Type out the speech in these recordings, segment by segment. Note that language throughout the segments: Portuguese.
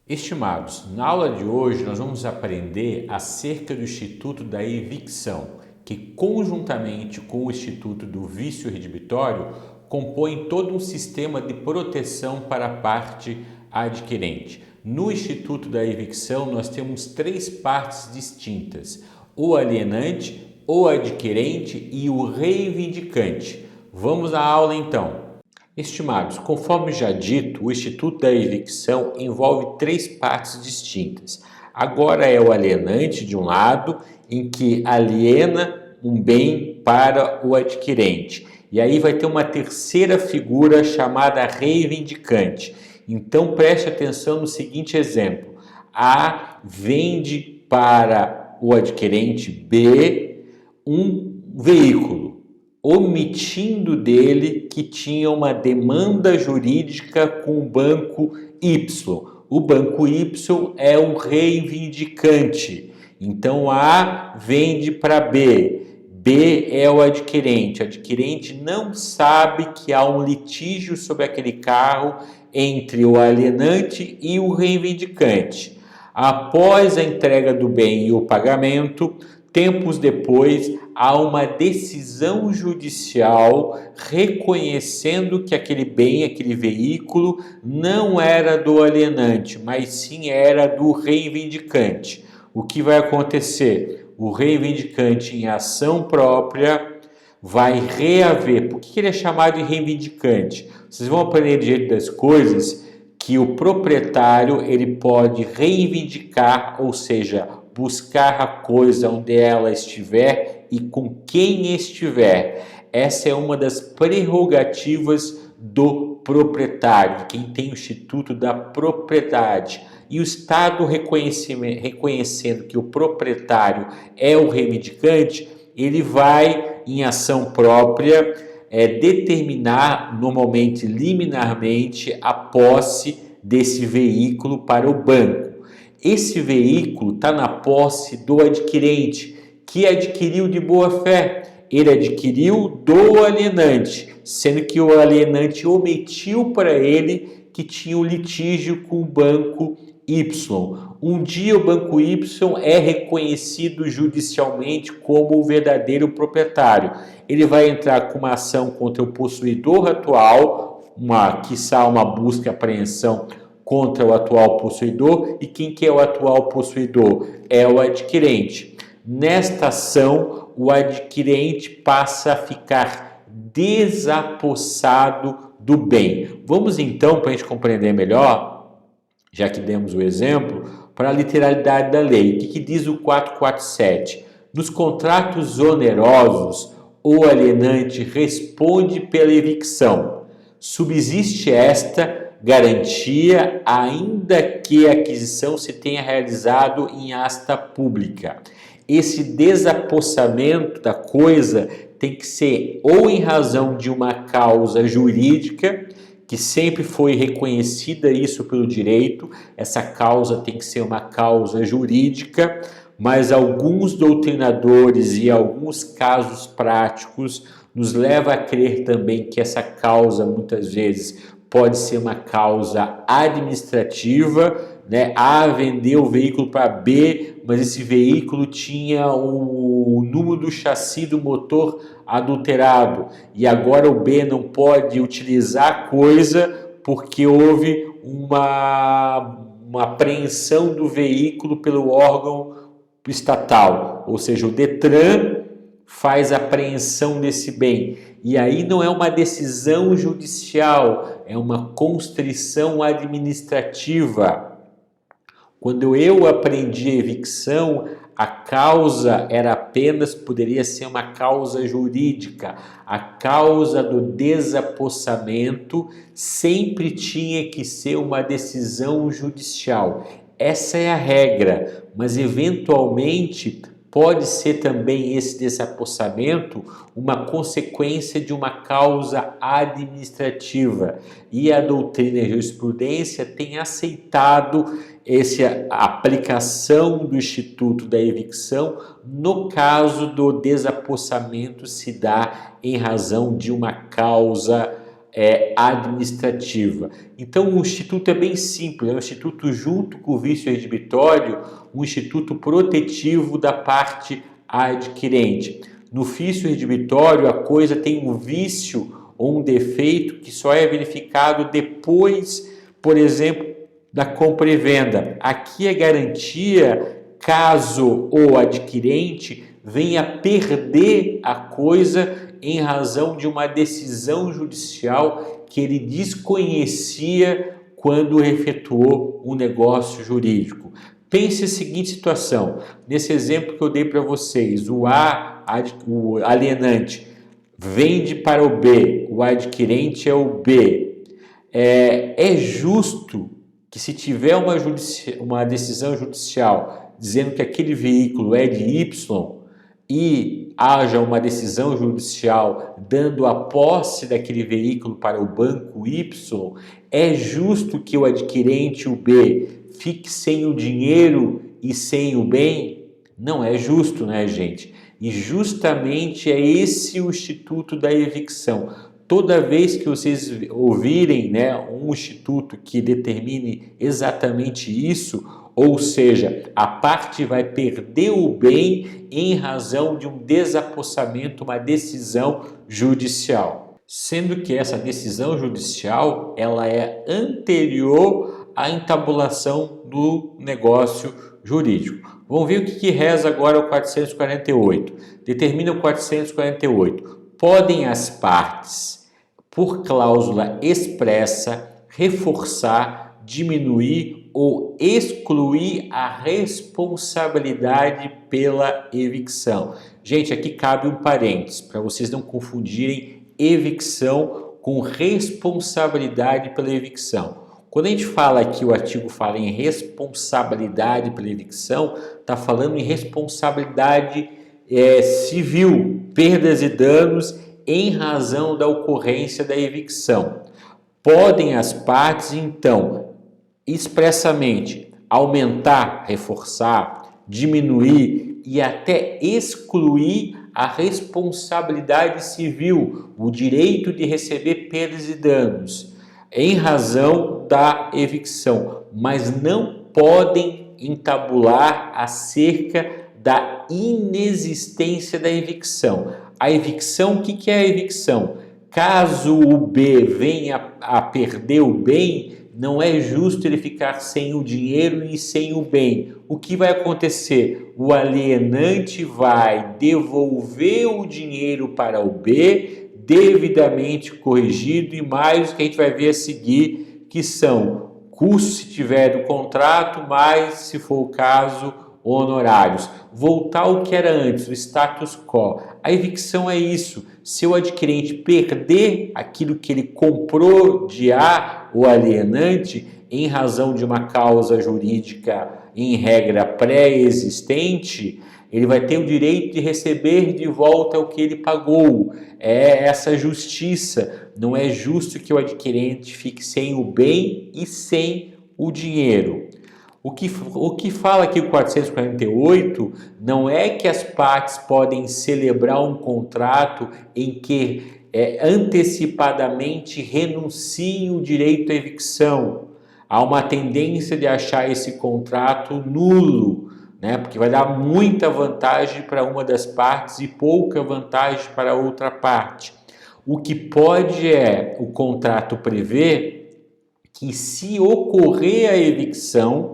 Estimados, na aula de hoje nós vamos aprender acerca do Instituto da Evicção, que conjuntamente com o Instituto do Vício Redibitório compõe todo um sistema de proteção para a parte adquirente. No Instituto da Evicção nós temos três partes distintas: o alienante, o adquirente e o reivindicante. Vamos à aula então. Estimados, conforme já dito, o Instituto da Evicção envolve três partes distintas. Agora é o alienante de um lado, em que aliena um bem para o adquirente. E aí vai ter uma terceira figura chamada reivindicante. Então preste atenção no seguinte exemplo. A vende para o adquirente B um veículo, omitindo dele que tinha uma demanda jurídica com o banco Y. O banco Y é um reivindicante. Então A vende para B. B é o adquirente. O adquirente não sabe que há um litígio sobre aquele carro entre o alienante e o reivindicante. Após a entrega do bem e o pagamento, tempos depois, há uma decisão judicial reconhecendo que aquele bem, aquele veículo, não era do alienante, mas sim era do reivindicante. O que vai acontecer? O reivindicante, em ação própria, vai reaver. Por que ele é chamado de reivindicante? Vocês vão aprender do jeito das coisas que o proprietário ele pode reivindicar, ou seja, buscar a coisa onde ela estiver e com quem estiver. Essa é uma das prerrogativas do proprietário, quem tem o Instituto da Propriedade. E o Estado reconhecendo que o proprietário é o reivindicante, ele vai, em ação própria, determinar, normalmente liminarmente, a posse desse veículo para o banco. Esse veículo está na posse do adquirente, que adquiriu de boa fé. Ele adquiriu do alienante, sendo que o alienante omitiu para ele que tinha um litígio com o banco Y. Um dia o banco Y é reconhecido judicialmente como o verdadeiro proprietário. Ele vai entrar com uma ação contra o possuidor atual, quiçá uma busca e apreensão contra o atual possuidor. E quem que é o atual possuidor? É o adquirente. Nesta ação, o adquirente passa a ficar desapossado do bem. Vamos então, para a gente compreender melhor, já que demos o exemplo, para a literalidade da lei. O que diz o 447? Nos contratos onerosos, o alienante responde pela evicção. Subsiste esta garantia, ainda que a aquisição se tenha realizado em asta pública. Esse desapossamento da coisa tem que ser ou em razão de uma causa jurídica, que sempre foi reconhecida isso pelo direito, essa causa tem que ser uma causa jurídica, mas alguns doutrinadores e alguns casos práticos nos levam a crer também que essa causa muitas vezes pode ser uma causa administrativa, né? A vendeu o veículo para B, mas esse veículo tinha o número do chassi do motor adulterado e agora o B não pode utilizar a coisa porque houve uma apreensão do veículo pelo órgão estatal, ou seja, o Detran faz a apreensão desse bem. E aí não é uma decisão judicial, é uma constrição administrativa. Quando eu aprendi a evicção, a causa poderia ser uma causa jurídica. A causa do desapossamento sempre tinha que ser uma decisão judicial. Essa é a regra, mas eventualmente pode ser também esse desapossamento uma consequência de uma causa administrativa. E a doutrina e a jurisprudência têm aceitado a aplicação do Instituto da Evicção no caso do desapossamento se dá em razão de uma causa administrativa. Então o instituto é bem simples, é um instituto junto com o vício redibitório, um instituto protetivo da parte adquirente. No vício redibitório a coisa tem um vício ou um defeito que só é verificado depois, por exemplo, da compra e venda. Aqui é garantia caso o adquirente venha perder a coisa em razão de uma decisão judicial que ele desconhecia quando efetuou um negócio jurídico. Pense a seguinte situação, nesse exemplo que eu dei para vocês, o alienante vende para o B, o adquirente é o B. É justo que se tiver uma decisão judicial dizendo que aquele veículo é de Y e haja uma decisão judicial dando a posse daquele veículo para o banco Y, é justo que o adquirente, o B, fique sem o dinheiro e sem o bem? Não é justo, né, gente? E justamente é esse o instituto da evicção. Toda vez que vocês ouvirem, né, um instituto que determine exatamente isso, ou seja, a parte vai perder o bem em razão de um desapossamento, uma decisão judicial. Sendo que essa decisão judicial ela é anterior à entabulação do negócio jurídico. Vamos ver o que reza agora o 448. Determina o 448. Podem as partes, por cláusula expressa, reforçar, diminuir ou excluir a responsabilidade pela evicção. Gente, aqui cabe um parênteses, para vocês não confundirem evicção com responsabilidade pela evicção. Quando a gente fala aqui, o artigo fala em responsabilidade pela evicção, está falando em responsabilidade civil, perdas e danos em razão da ocorrência da evicção. Podem as partes, então, expressamente aumentar, reforçar, diminuir e até excluir a responsabilidade civil, o direito de receber perdas e danos, em razão da evicção, mas não podem entabular acerca da inexistência da evicção. A evicção, o que é a evicção? Caso o B venha a perder o bem, não é justo ele ficar sem o dinheiro e sem o bem. O que vai acontecer? O alienante vai devolver o dinheiro para o B, devidamente corrigido, e mais o que a gente vai ver a seguir, que são custos se tiver do contrato, mais, se for o caso, honorários. Voltar ao que era antes, o status quo. A evicção é isso. Se o adquirente perder aquilo que ele comprou de A, o alienante, em razão de uma causa jurídica em regra pré-existente, ele vai ter o direito de receber de volta o que ele pagou. É essa justiça. Não é justo que o adquirente fique sem o bem e sem o dinheiro. O que fala aqui o 448 não é que as partes podem celebrar um contrato em que antecipadamente renunciem o direito à evicção. Há uma tendência de achar esse contrato nulo, né? Porque vai dar muita vantagem para uma das partes e pouca vantagem para a outra parte. O que pode o contrato prever que, se ocorrer a evicção,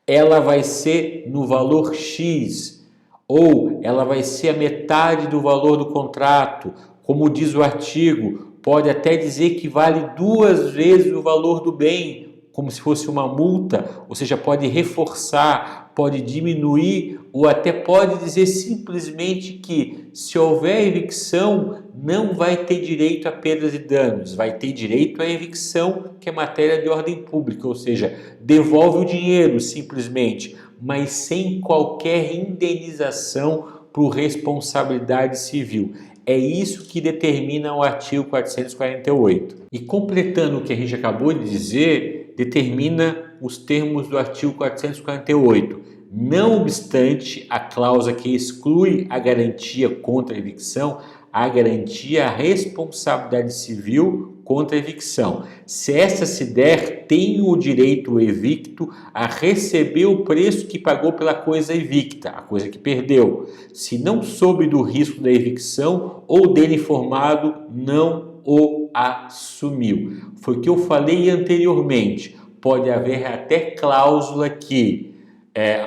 ela vai ser no valor X, ou ela vai ser a metade do valor do contrato, como diz o artigo, pode até dizer que vale 2 vezes o valor do bem, como se fosse uma multa, ou seja, pode reforçar, pode diminuir, ou até pode dizer simplesmente que, se houver evicção, não vai ter direito a perdas e danos, vai ter direito à evicção, que é matéria de ordem pública, ou seja, devolve o dinheiro simplesmente, mas sem qualquer indenização por responsabilidade civil. É isso que determina o artigo 448. E completando o que a gente acabou de dizer, determina os termos do artigo 448. Não obstante a cláusula que exclui a garantia contra a evicção, a garantia a responsabilidade civil contra a evicção. Se essa se der, tem o direito o evicto a receber o preço que pagou pela coisa evicta, a coisa que perdeu. Se não soube do risco da evicção ou dele informado, não o assumiu. Foi o que eu falei anteriormente. Pode haver até cláusula que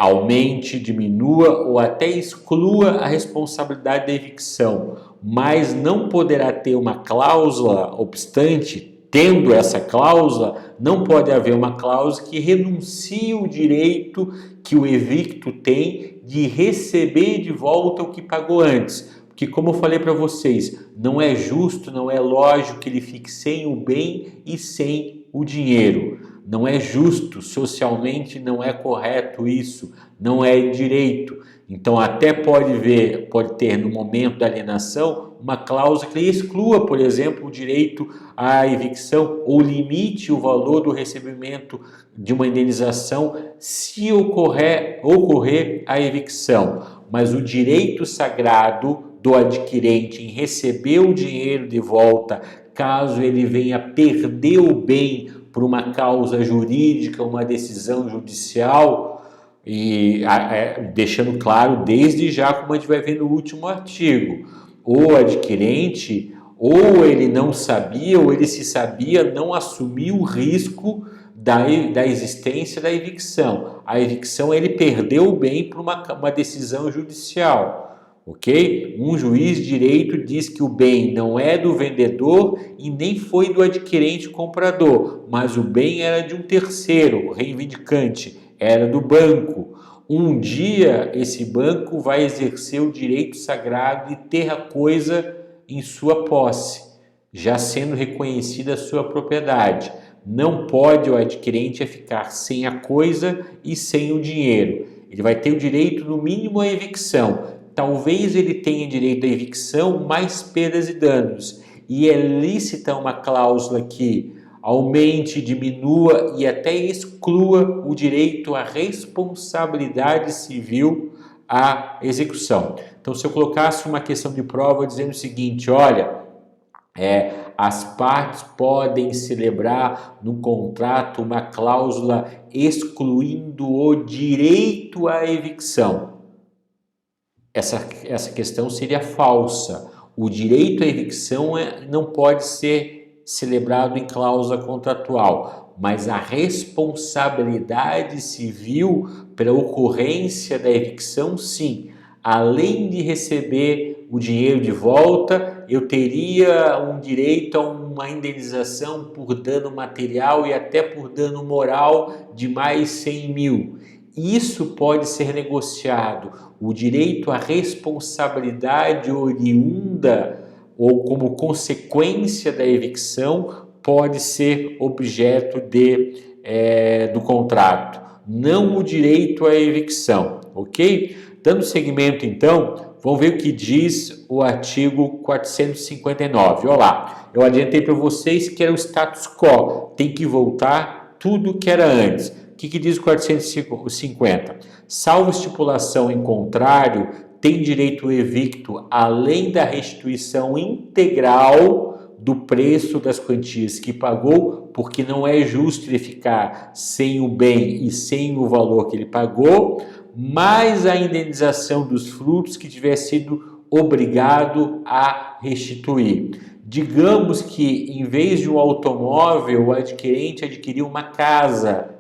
aumente, diminua ou até exclua a responsabilidade da evicção, mas não poderá ter uma cláusula obstante. Tendo essa cláusula, não pode haver uma cláusula que renuncie o direito que o evicto tem de receber de volta o que pagou antes. Porque, como eu falei para vocês, não é justo, não é lógico que ele fique sem o bem e sem o dinheiro. Não é justo, socialmente não é correto isso, não é direito. Então até pode ter no momento da alienação uma cláusula que exclua, por exemplo, o direito à evicção ou limite o valor do recebimento de uma indenização se ocorrer a evicção. Mas o direito sagrado do adquirente em receber o dinheiro de volta, caso ele venha perder o bem por uma causa jurídica, uma decisão judicial, e deixando claro desde já, como a gente vai ver no último artigo, o adquirente, ou ele não sabia, ou ele se sabia, não assumiu o risco da existência da evicção. A evicção, ele perdeu o bem por uma decisão judicial. Ok? Um juiz de direito diz que o bem não é do vendedor e nem foi do adquirente comprador, mas o bem era de um terceiro, reivindicante, era do banco. Um dia esse banco vai exercer o direito sagrado de ter a coisa em sua posse, já sendo reconhecida a sua propriedade. Não pode o adquirente ficar sem a coisa e sem o dinheiro. Ele vai ter o direito, no mínimo, à evicção. Talvez ele tenha direito à evicção mais perdas e danos. E é lícita uma cláusula que aumente, diminua e até exclua o direito à responsabilidade civil à execução. Então, se eu colocasse uma questão de prova dizendo o seguinte, olha, as partes podem celebrar no contrato uma cláusula excluindo o direito à evicção. Essa questão seria falsa. O direito à evicção não pode ser celebrado em cláusula contratual, mas a responsabilidade civil pela ocorrência da evicção, sim. Além de receber o dinheiro de volta, eu teria um direito a uma indenização por dano material e até por dano moral de mais 100 mil. Isso pode ser negociado. O direito à responsabilidade oriunda ou como consequência da evicção pode ser objeto do contrato, não o direito à evicção, ok? Dando seguimento, então, vamos ver o que diz o artigo 459. Olha lá, eu adiantei para vocês que era o status quo, tem que voltar tudo que era antes. O que diz o 450? Salvo estipulação em contrário, tem direito o evicto, além da restituição integral do preço das quantias que pagou, porque não é justo ele ficar sem o bem e sem o valor que ele pagou, mais a indenização dos frutos que tiver sido obrigado a restituir. Digamos que, em vez de um automóvel, o adquirente adquiriu uma casa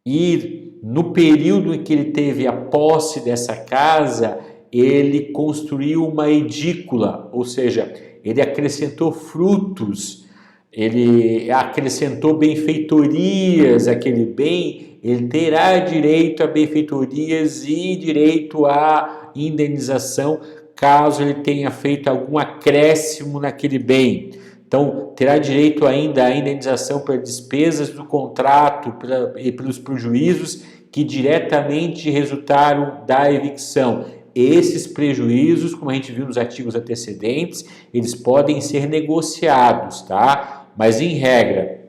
e, no período em que ele teve a posse dessa casa, ele construiu uma edícula, ou seja, ele acrescentou frutos, ele acrescentou benfeitorias àquele bem, ele terá direito a benfeitorias e direito à indenização, caso ele tenha feito algum acréscimo naquele bem. Então, terá direito ainda à indenização pelas despesas do contrato e pelos prejuízos que diretamente resultaram da evicção. Esses prejuízos, como a gente viu nos artigos antecedentes, eles podem ser negociados, tá? Mas, em regra,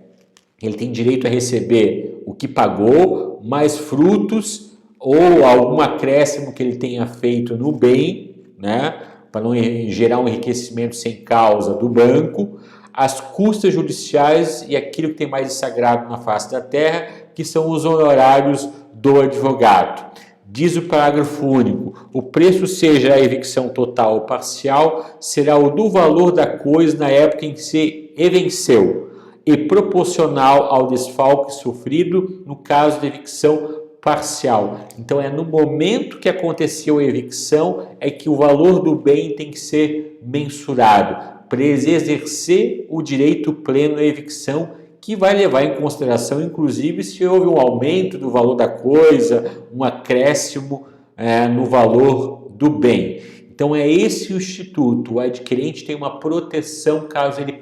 ele tem direito a receber o que pagou, mais frutos ou algum acréscimo que ele tenha feito no bem, né? para não gerar um enriquecimento sem causa do banco, as custas judiciais e aquilo que tem mais de sagrado na face da terra, que são os honorários do advogado. Diz o parágrafo único, o preço, seja a evicção total ou parcial, será o do valor da coisa na época em que se venceu e proporcional ao desfalque sofrido no caso de evicção parcial. Então é no momento que aconteceu a evicção é que o valor do bem tem que ser mensurado para exercer o direito pleno à evicção, que vai levar em consideração, inclusive, se houve um aumento do valor da coisa, um acréscimo no valor do bem. Então é esse o instituto. O adquirente tem uma proteção caso ele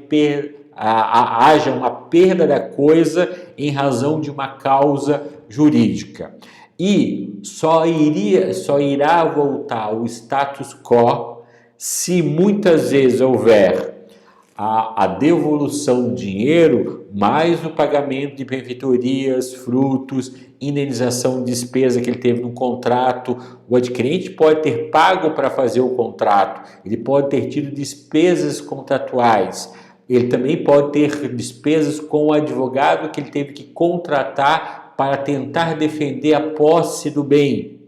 haja uma perda da coisa em razão de uma causa jurídica. E só irá voltar ao status quo se muitas vezes houver a devolução do dinheiro, mais o pagamento de benfeitorias, frutos, indenização de despesa que ele teve no contrato. O adquirente pode ter pago para fazer o contrato, ele pode ter tido despesas contratuais, ele também pode ter despesas com o advogado que ele teve que contratar para tentar defender a posse do bem.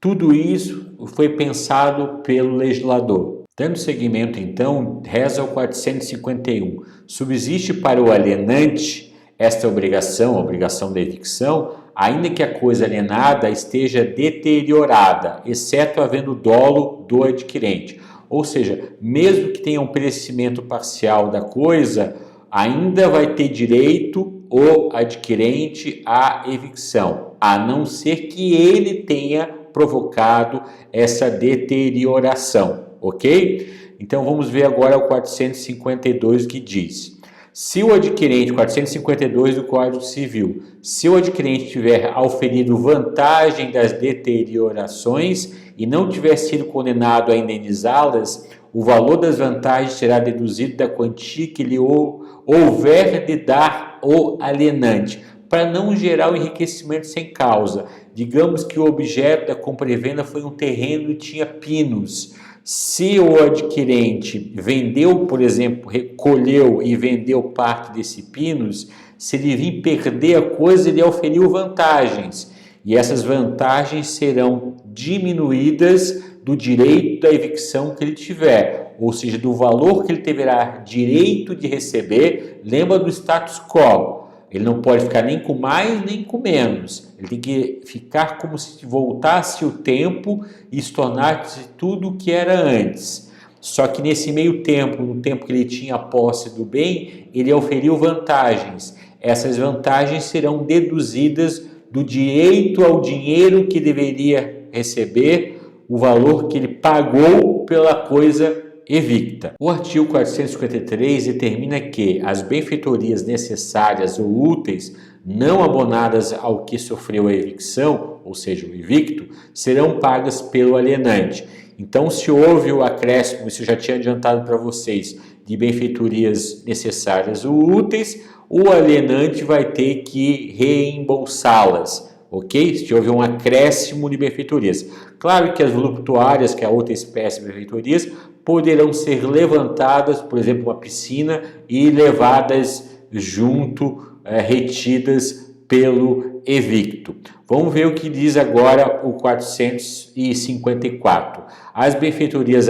Tudo isso foi pensado pelo legislador. Dando seguimento, então, reza o 451. Subsiste para o alienante esta obrigação, a obrigação da evicção, ainda que a coisa alienada esteja deteriorada, exceto havendo dolo do adquirente. Ou seja, mesmo que tenha um perecimento parcial da coisa, ainda vai ter direito o adquirente à evicção, a não ser que ele tenha provocado essa deterioração. Ok? Então vamos ver agora o 452 que diz: se o adquirente, 452 do Código Civil, se o adquirente tiver auferido vantagem das deteriorações e não tiver sido condenado a indenizá-las, o valor das vantagens será deduzido da quantia que lhe houver de dar o alienante, para não gerar o enriquecimento sem causa. Digamos que o objeto da compra e venda foi um terreno e tinha pinos. Se o adquirente vendeu, por exemplo, recolheu e vendeu parte desse pinos, se ele vir perder a coisa, ele auferiu vantagens. E essas vantagens serão diminuídas do direito da evicção que ele tiver, ou seja, do valor que ele terá direito de receber. Lembra do status quo. Ele não pode ficar nem com mais nem com menos. Ele tem que ficar como se voltasse o tempo e se tornasse tudo o que era antes. Só que nesse meio tempo, no tempo que ele tinha a posse do bem, ele auferiu vantagens. Essas vantagens serão deduzidas do direito ao dinheiro que deveria receber, o valor que ele pagou pela coisa evicta. O artigo 453 determina que as benfeitorias necessárias ou úteis não abonadas ao que sofreu a evicção, ou seja, o evicto, serão pagas pelo alienante. Então, se houve o acréscimo, isso eu já tinha adiantado para vocês, de benfeitorias necessárias ou úteis, o alienante vai ter que reembolsá-las. Ok? Se houve um acréscimo de benfeitorias. Claro que as voluptuárias, que é a outra espécie de benfeitorias, poderão ser levantadas, por exemplo, uma piscina, e levadas junto, retidas pelo evicto. Vamos ver o que diz agora o 454. As benfeitorias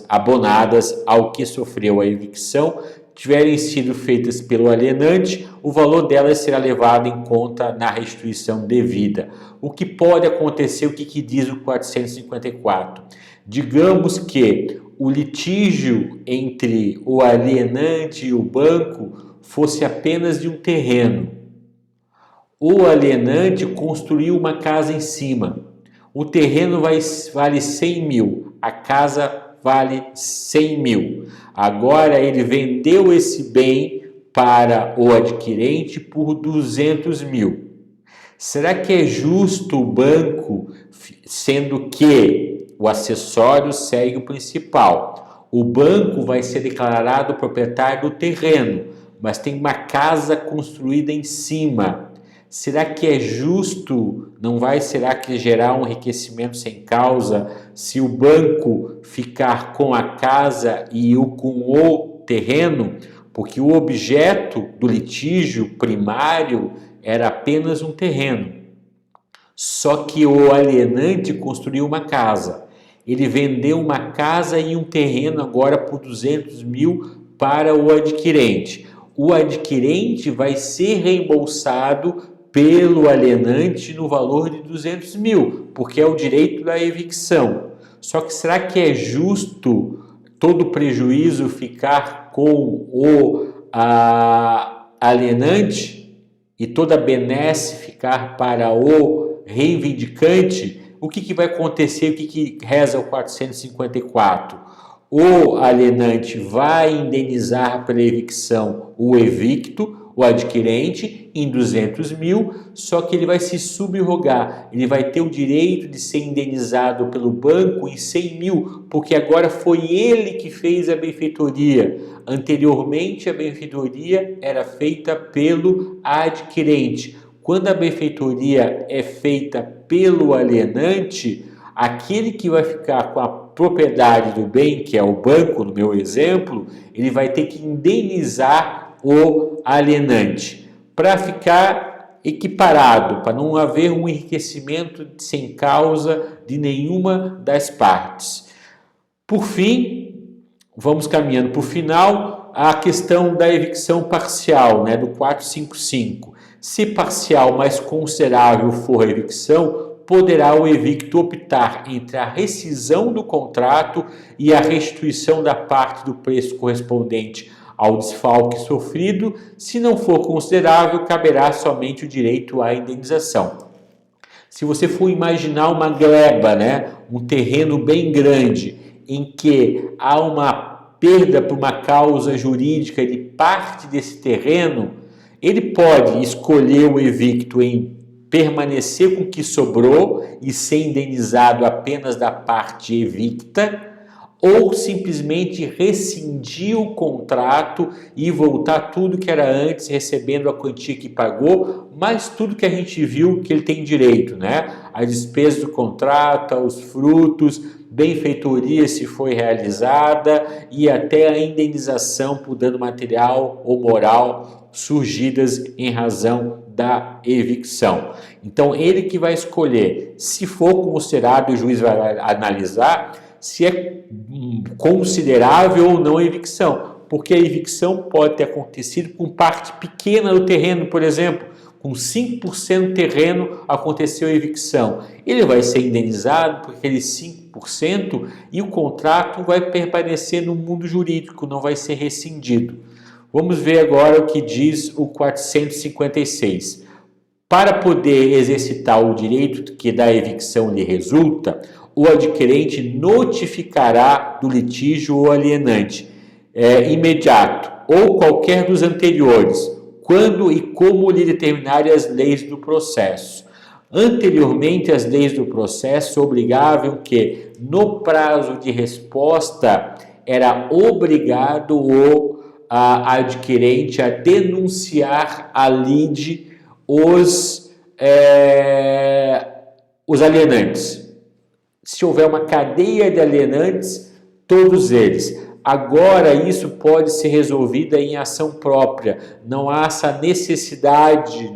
abonadas ao que sofreu a evicção tiverem sido feitas pelo alienante, o valor delas será levado em conta na restituição devida. O que pode acontecer, o que diz o 454? Digamos que o litígio entre o alienante e o banco fosse apenas de um terreno. O alienante construiu uma casa em cima. O terreno vale 100 mil, a casa vale 100 mil. Agora ele vendeu esse bem para o adquirente por 200 mil. Será que é justo o banco, sendo que o acessório segue o principal? O banco vai ser declarado proprietário do terreno, mas tem uma casa construída em cima. Será que é justo? Será que gerar um enriquecimento sem causa se o banco ficar com a casa e com o terreno? Porque o objeto do litígio primário era apenas um terreno. Só que o alienante construiu uma casa. Ele vendeu uma casa e um terreno agora por 200 mil para o adquirente. O adquirente vai ser reembolsado pelo alienante no valor de 200 mil, porque é o direito da evicção. Só que será que é justo todo o prejuízo ficar com o alienante e toda a benesse ficar para o reivindicante? O que vai acontecer? O que reza o 454? O alienante vai indenizar pela evicção o evicto, o adquirente, em 200 mil, só que ele vai se subrogar, ele vai ter o direito de ser indenizado pelo banco em 100 mil, porque agora foi ele que fez a benfeitoria. Anteriormente, a benfeitoria era feita pelo adquirente. Quando a benfeitoria é feita pelo alienante, aquele que vai ficar com a propriedade do bem, que é o banco, no meu exemplo, ele vai ter que indenizar o alienante para ficar equiparado, para não haver um enriquecimento sem causa de nenhuma das partes. Por fim, vamos caminhando para o final, a questão da evicção parcial, do 455. Se parcial mais considerável for a evicção, poderá o evicto optar entre a rescisão do contrato e a restituição da parte do preço correspondente ao desfalque sofrido. Se não for considerável, caberá somente o direito à indenização. Se você for imaginar uma gleba, um terreno bem grande, em que há uma perda por uma causa jurídica de parte desse terreno, ele pode escolher o evicto em permanecer com o que sobrou e ser indenizado apenas da parte evicta, ou simplesmente rescindir o contrato e voltar tudo que era antes, recebendo a quantia que pagou, mais tudo que a gente viu que ele tem direito, As despesas do contrato, aos frutos, benfeitoria se foi realizada e até a indenização por dano material ou moral surgidas em razão da evicção. Então, ele que vai escolher, se for considerado, o juiz vai analisar se é considerável ou não a evicção, porque a evicção pode ter acontecido com parte pequena do terreno, por exemplo, com 5% do terreno aconteceu a evicção. Ele vai ser indenizado por aqueles 5% e o contrato vai permanecer no mundo jurídico, não vai ser rescindido. Vamos ver agora o que diz o 456. Para poder exercitar o direito que da evicção lhe resulta, o adquirente notificará do litígio o alienante imediato ou qualquer dos anteriores, quando e como lhe determinarem as leis do processo. Anteriormente, as leis do processo obrigavam que, no prazo de resposta, era obrigado o adquirente a denunciar a lide os alienantes. Se houver uma cadeia de alienantes, todos eles. Agora isso pode ser resolvido em ação própria. Não há essa necessidade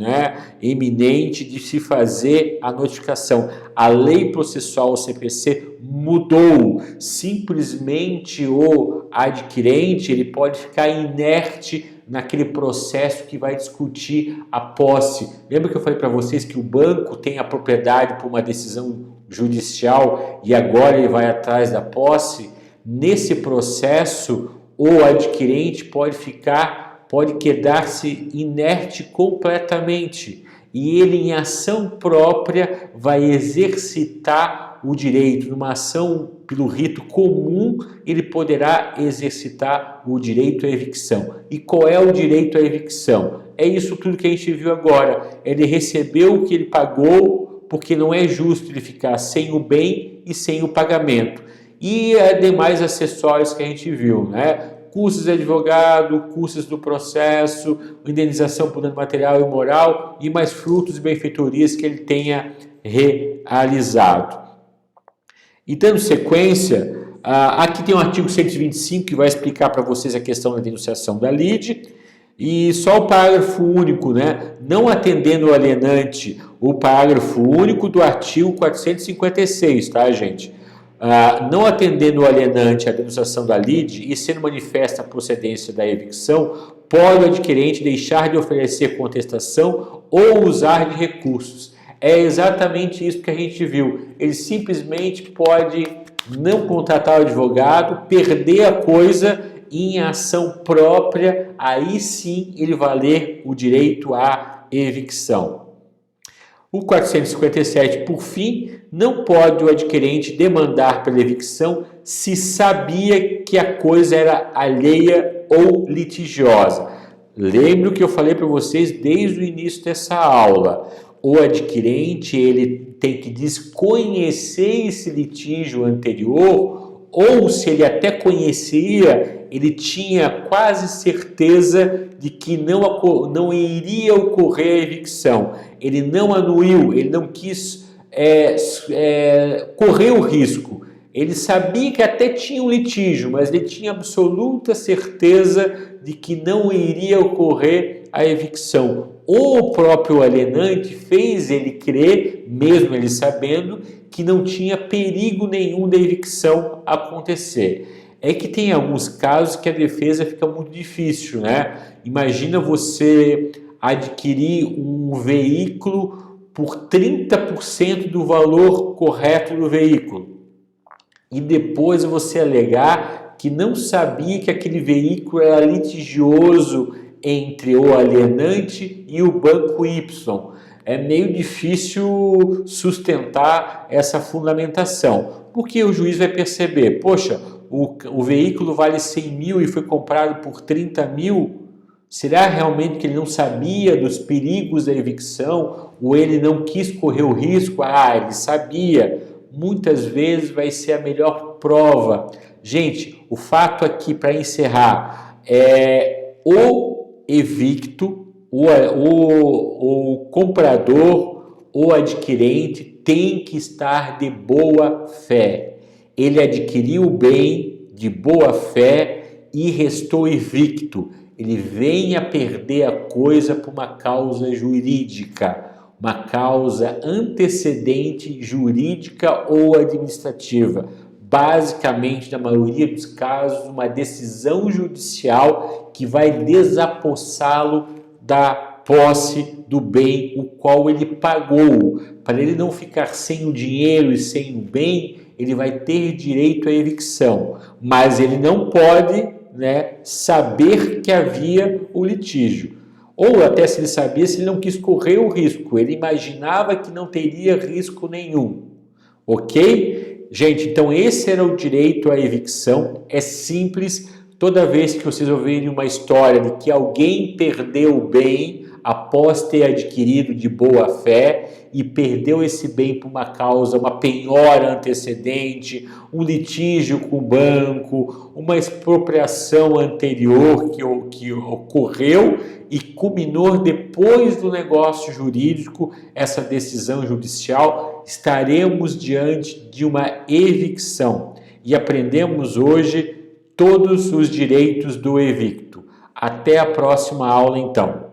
eminente de se fazer a notificação. A lei processual, o CPC, mudou. Simplesmente o adquirente ele pode ficar inerte naquele processo que vai discutir a posse. Lembra que eu falei para vocês que o banco tem a propriedade por uma decisão judicial e agora ele vai atrás da posse? Nesse processo, o adquirente pode quedar-se inerte completamente e ele, em ação própria, vai exercitar o direito. Numa ação pelo rito comum, ele poderá exercitar o direito à evicção. E qual é o direito à evicção? É isso tudo que a gente viu agora. Ele recebeu o que ele pagou, porque não é justo ele ficar sem o bem e sem o pagamento. E demais acessórios que a gente viu, custos de advogado, custos do processo, indenização por dano material e moral e mais frutos e benfeitorias que ele tenha realizado. E dando sequência, aqui tem o artigo 125 que vai explicar para vocês a questão da denunciação da lide. E só o parágrafo único, né? Não atendendo o alienante, o parágrafo único do artigo 456, tá, gente? Não atendendo o alienante à denunciação da lide e sendo manifesta a procedência da evicção, pode o adquirente deixar de oferecer contestação ou usar de recursos. É exatamente isso que a gente viu. Ele simplesmente pode não contratar o advogado, perder a coisa em ação própria, aí sim ele valer o direito à evicção. O 457, por fim, não pode o adquirente demandar pela evicção se sabia que a coisa era alheia ou litigiosa. Lembro que eu falei para vocês desde o início dessa aula. O adquirente ele tem que desconhecer esse litígio anterior, ou se ele até conhecia, ele tinha quase certeza de que não iria ocorrer a evicção. Ele não anuiu, ele não quis correr o risco. Ele sabia que até tinha um litígio, mas ele tinha absoluta certeza de que não iria ocorrer a evicção. O próprio alienante fez ele crer, mesmo ele sabendo, que não tinha perigo nenhum da evicção acontecer. É que tem alguns casos que a defesa fica muito difícil, né? Imagina você adquirir um veículo por 30% do valor correto do veículo e depois você alegar que não sabia que aquele veículo era litigioso entre o alienante e o banco Y. É meio difícil sustentar essa fundamentação, porque o juiz vai perceber, poxa, o veículo vale 100 mil e foi comprado por 30 mil, será realmente que ele não sabia dos perigos da evicção ou ele não quis correr o risco? Ele sabia. Muitas vezes vai ser a melhor prova. Gente, o fato aqui para encerrar é o evicto, o comprador, o adquirente tem que estar de boa fé. Ele adquiriu o bem de boa fé e restou evicto. Ele vem a perder a coisa por uma causa jurídica, uma causa antecedente jurídica ou administrativa. Basicamente, na maioria dos casos, uma decisão judicial que vai desapossá-lo da posse do bem o qual ele pagou. Para ele não ficar sem o dinheiro e sem o bem, ele vai ter direito à evicção, mas ele não pode, saber que havia o litígio. Ou até se ele sabia, se ele não quis correr o risco, ele imaginava que não teria risco nenhum. Ok? Gente, então esse era o direito à evicção. É simples. Toda vez que vocês ouvirem uma história de que alguém perdeu o bem após ter adquirido de boa fé e perdeu esse bem por uma causa, uma penhora antecedente, um litígio com o banco, uma expropriação anterior que ocorreu e culminou depois do negócio jurídico, essa decisão judicial, estaremos diante de uma evicção. E aprendemos hoje todos os direitos do evicto. Até a próxima aula, então.